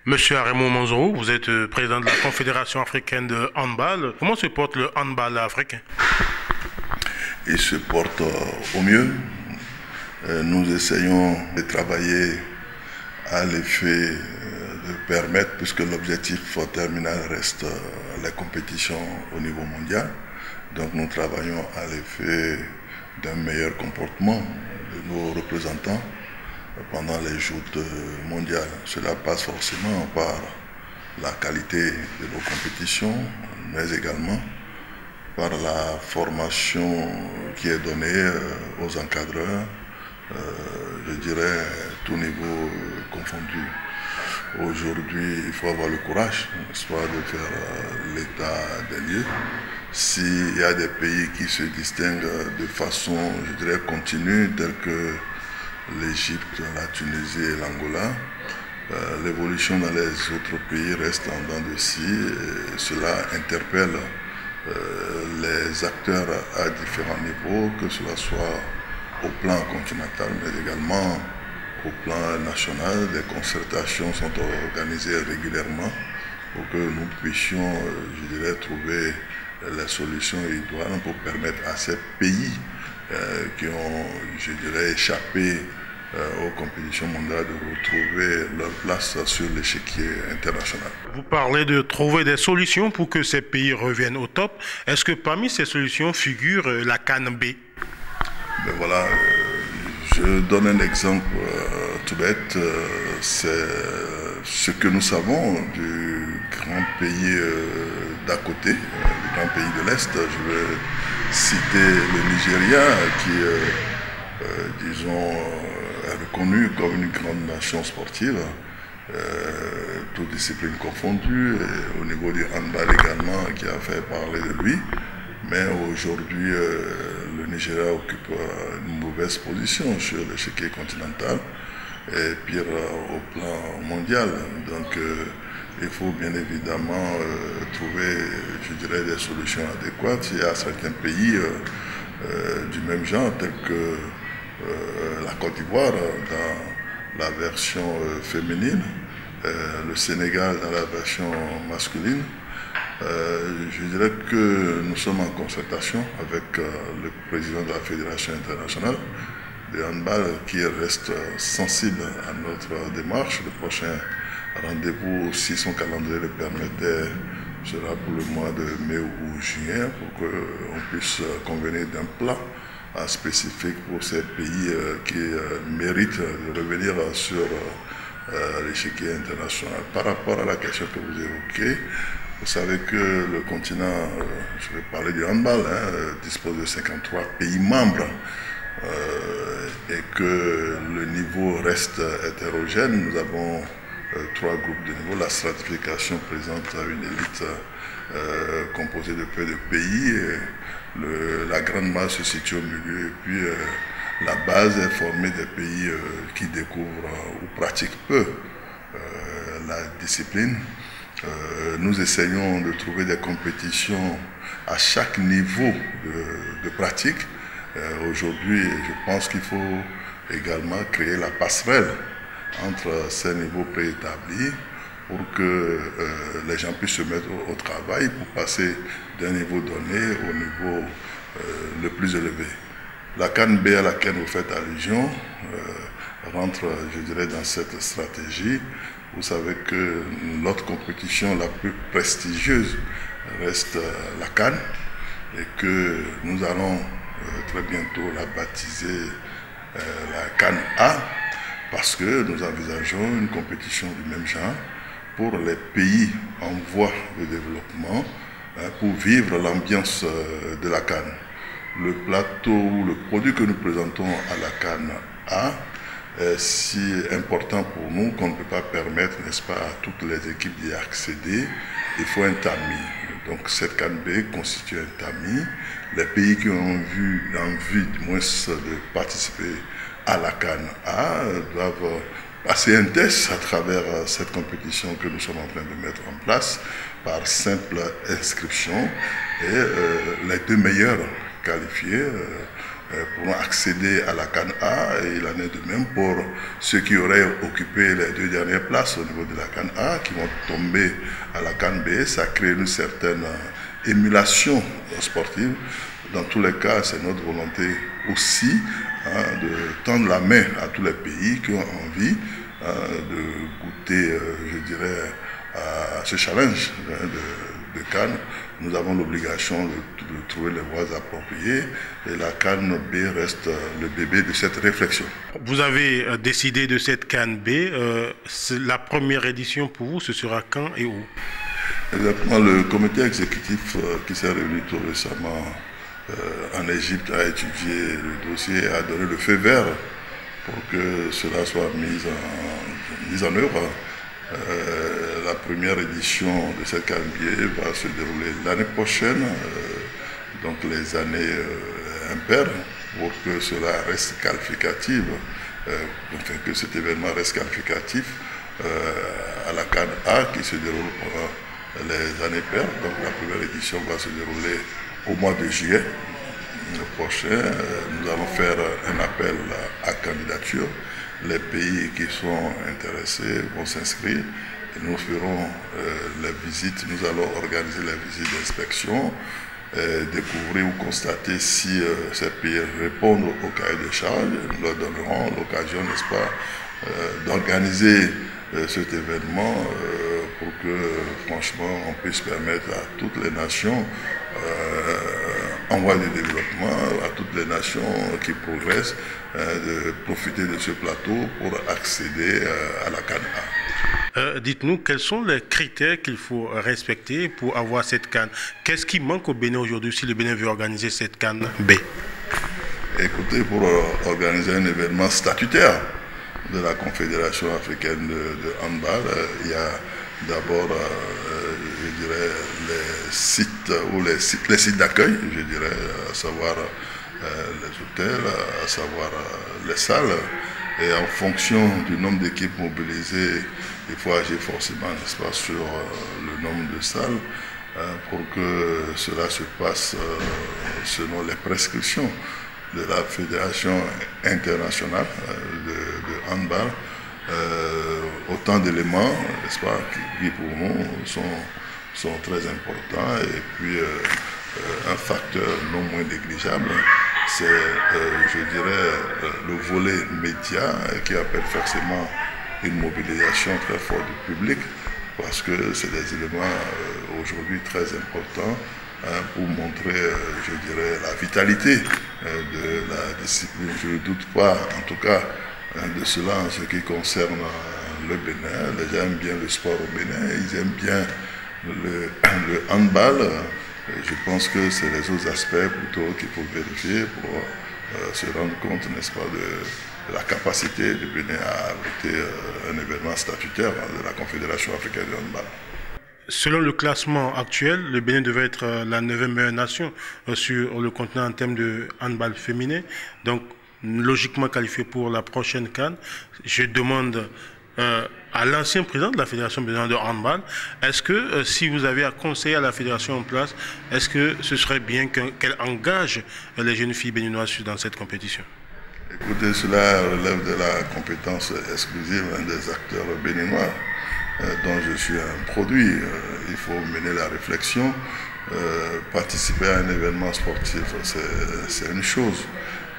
Monsieur Aremo Manzoro, vous êtes président de la Confédération africaine de handball. Comment se porte le handball africain? Il se porte au mieux. Nous essayons de travailler à l'effet de permettre, puisque l'objectif terminal reste la compétition au niveau mondial. Donc nous travaillons à l'effet d'un meilleur comportement de nos représentants pendant les joutes mondiales. Cela passe forcément par la qualité de nos compétitions, mais également par la formation qui est donnée aux encadreurs, je dirais tout niveau confondu. Aujourd'hui, il faut avoir le courage, soit de faire l'état des lieux. S'il y a des pays qui se distinguent de façon, je dirais, continue, tels que l'Égypte, la Tunisie et l'Angola, l'évolution dans les autres pays reste en dents de scie et cela interpelle les acteurs à différents niveaux, que cela soit au plan continental, mais également au plan national. Des concertations sont organisées régulièrement pour que nous puissions, je dirais, trouver les solutions idoines pour permettre à ces pays qui ont, je dirais, échappé aux compétitions mondiales de retrouver leur place sur l'échiquier international. Vous parlez de trouver des solutions pour que ces pays reviennent au top. Est-ce que parmi ces solutions figure la CAN B? Ben voilà, je donne un exemple tout bête. C'est ce que nous savons du grand pays d'à côté, du grand pays de l'Est. Je vais citer le Nigeria qui, disons, est reconnu comme une grande nation sportive, toutes disciplines confondues, et au niveau du handball également, qui a fait parler de lui. Mais aujourd'hui, le Nigeria occupe une mauvaise position sur l'échiquier continental et pire au plan mondial. Donc il faut bien évidemment trouver, je dirais, des solutions adéquates. Il y a certains pays du même genre, tels que la Côte d'Ivoire dans la version féminine, le Sénégal dans la version masculine. Je dirais que nous sommes en concertation avec le président de la Fédération internationale de handball qui reste sensible à notre démarche. Le prochain rendez-vous, si son calendrier le permettait, sera pour le mois de mai ou juin pour qu'on puisse convenir d'un plan spécifique pour ces pays qui méritent de revenir sur l'échiquier international. Par rapport à la question que vous évoquez, vous savez que le continent, je vais parler du handball, dispose de 53 pays membres et que le niveau reste hétérogène. Nous avons trois groupes de niveau. La stratification présente une élite composée de peu de pays. La grande masse se situe au milieu et puis la base est formée des pays qui découvrent ou pratiquent peu la discipline. Nous essayons de trouver des compétitions à chaque niveau de pratique. Aujourd'hui, je pense qu'il faut également créer la passerelle entre ces niveaux préétablis pour que les gens puissent se mettre au travail pour passer d'un niveau donné au niveau le plus élevé. La CAN B à laquelle vous faites allusion rentre, je dirais, dans cette stratégie. Vous savez que notre compétition la plus prestigieuse reste la CAN et que nous allons très bientôt la baptiser la CAN A parce que nous envisageons une compétition du même genre pour les pays en voie de développement pour vivre l'ambiance de la CAN. Le plateau ou le produit que nous présentons à la CAN A est si important pour nous qu'on ne peut pas permettre, n'est-ce pas, à toutes les équipes d'y accéder. Il faut un tamis. Donc cette CAN B constitue un tamis. Les pays qui ont envie du moins de participer à la CAN A doivent passer un test à travers cette compétition que nous sommes en train de mettre en place par simple inscription et les deux meilleurs qualifiés pourront accéder à la CAN A, et il en est de même pour ceux qui auraient occupé les 2 dernières places au niveau de la CAN A, qui vont tomber à la CAN B. Ça crée une certaine émulation sportive. Dans tous les cas, c'est notre volonté aussi de tendre la main à tous les pays qui ont envie de goûter, je dirais, à ce challenge de CAN. Nous avons l'obligation de trouver les voies appropriées, et la CAN B reste le bébé de cette réflexion. Vous avez décidé de cette CAN B. La première édition pour vous, ce sera quand et où? Exactement. Le comité exécutif qui s'est réuni tout récemment en Égypte a étudié le dossier et a donné le feu vert pour que cela soit mis en œuvre. La première édition de cette CAN B va se dérouler l'année prochaine, donc les années impaires, pour que cela reste qualificatif, enfin que cet événement reste qualificatif à la CAN A qui se déroule pendant les années paires. Donc la première édition va se dérouler au mois de juillet. Le prochain, nous allons faire un appel à candidature. Les pays qui sont intéressés vont s'inscrire et nous ferons les visites. Nous allons organiser les visites d'inspection, découvrir ou constater si ces pays répondent au cahier de charge. Nous leur donnerons l'occasion, n'est-ce pas, d'organiser cet événement pour que, franchement, on puisse permettre à toutes les nations en voie de développement, à toutes les nations qui progressent, de profiter de ce plateau pour accéder à la CAN A. Dites-nous, quels sont les critères qu'il faut respecter pour avoir cette CAN? Qu'est-ce qui manque au Bénin aujourd'hui si le Bénin veut organiser cette CAN B? Écoutez, pour organiser un événement statutaire de la Confédération africaine de handball, il y a d'abord, je dirais, les sites ou les sites d'accueil, je dirais, à savoir les hôtels, à savoir les salles. Et en fonction du nombre d'équipes mobilisées, il faut agir forcément, n'est-ce pas, sur le nombre de salles pour que cela se passe selon les prescriptions de la Fédération internationale de handball. Autant d'éléments, n'est-ce pas, qui pour nous sont très importants. Et puis un facteur non moins négligeable, c'est, je dirais, le volet média qui appelle forcément une mobilisation très forte du public, parce que c'est des éléments aujourd'hui très importants pour montrer, je dirais, la vitalité de la discipline. Je ne doute pas, en tout cas, de cela en ce qui concerne le Bénin. Les gens aiment bien le sport au Bénin, ils aiment bien le handball. Je pense que c'est les autres aspects plutôt qu'il faut vérifier pour se rendre compte, n'est-ce pas, de la capacité du Bénin à abriter un événement statutaire de la Confédération africaine de handball. Selon le classement actuel, le Bénin devait être la 9e meilleure nation sur le continent en termes de handball féminin. Donc, logiquement qualifié pour la prochaine CAN. Je demande à l'ancien président de la Fédération béninoise de handball, est-ce que si vous avez à conseiller à la fédération en place, est-ce que ce serait bien qu'elle engage les jeunes filles béninoises dans cette compétition? Écoutez, cela relève de la compétence exclusive des acteurs béninois dont je suis un produit. Il faut mener la réflexion. Participer à un événement sportif, c'est une chose,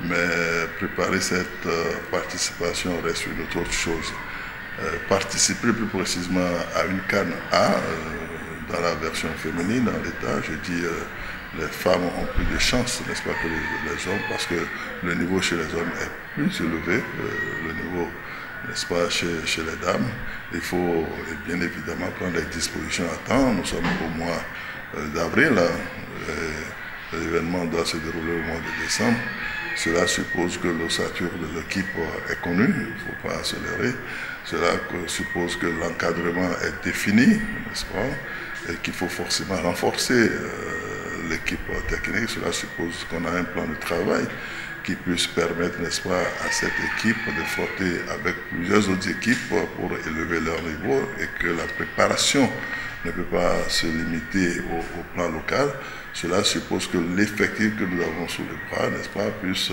mais préparer cette participation reste une autre chose. Participer plus précisément à une CAN A, dans la version féminine, en l'état, je dis les femmes ont plus de chances, n'est-ce pas, que les hommes, parce que le niveau chez les hommes est plus élevé, le niveau, n'est-ce pas, chez les dames. Il faut bien évidemment prendre les dispositions à temps. Nous sommes au mois d'avril, l'événement doit se dérouler au mois de décembre. Cela suppose que l'ossature de l'équipe est connue, il ne faut pas accélérer. Cela suppose que l'encadrement est défini, n'est-ce pas, et qu'il faut forcément renforcer l'équipe technique. Cela suppose qu'on a un plan de travail qui puisse permettre, n'est-ce pas, à cette équipe de frotter avec plusieurs autres équipes pour élever leur niveau, et que la préparation, ne peut pas se limiter au plan local. Cela suppose que l'effectif que nous avons sous le bras, n'est-ce pas, puisse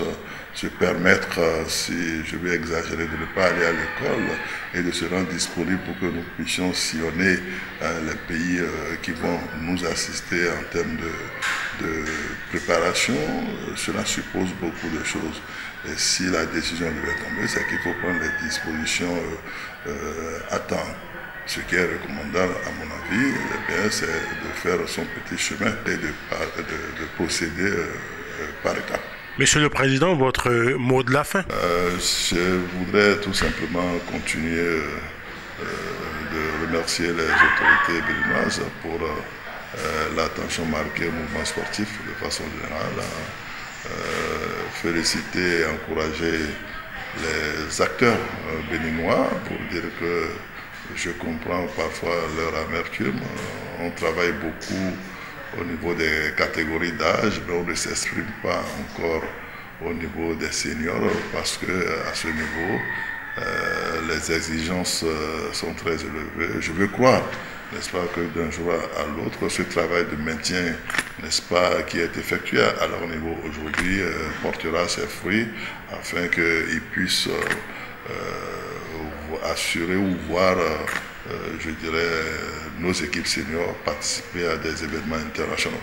se permettre, si je vais exagérer, de ne pas aller à l'école et de se rendre disponible pour que nous puissions sillonner les pays qui vont nous assister en termes de préparation. Cela suppose beaucoup de choses. Et si la décision devait tomber, c'est qu'il faut prendre les dispositions à temps. Ce qui est recommandable, à mon avis, c'est de faire son petit chemin et de procéder par étapes. Monsieur le Président, votre mot de la fin? Je voudrais tout simplement continuer de remercier les autorités béninoises pour l'attention marquée au mouvement sportif de façon générale. Féliciter et encourager les acteurs béninois pour dire que je comprends parfois leur amertume. On travaille beaucoup au niveau des catégories d'âge, mais on ne s'exprime pas encore au niveau des seniors parce qu'à ce niveau, les exigences sont très élevées. Je veux croire, n'est-ce pas, que d'un jour à l'autre, ce travail de maintien, n'est-ce pas, qui est effectué à leur niveau aujourd'hui, portera ses fruits afin qu'ils puissent assurer ou voir, je dirais, nos équipes seniors participer à des événements internationaux.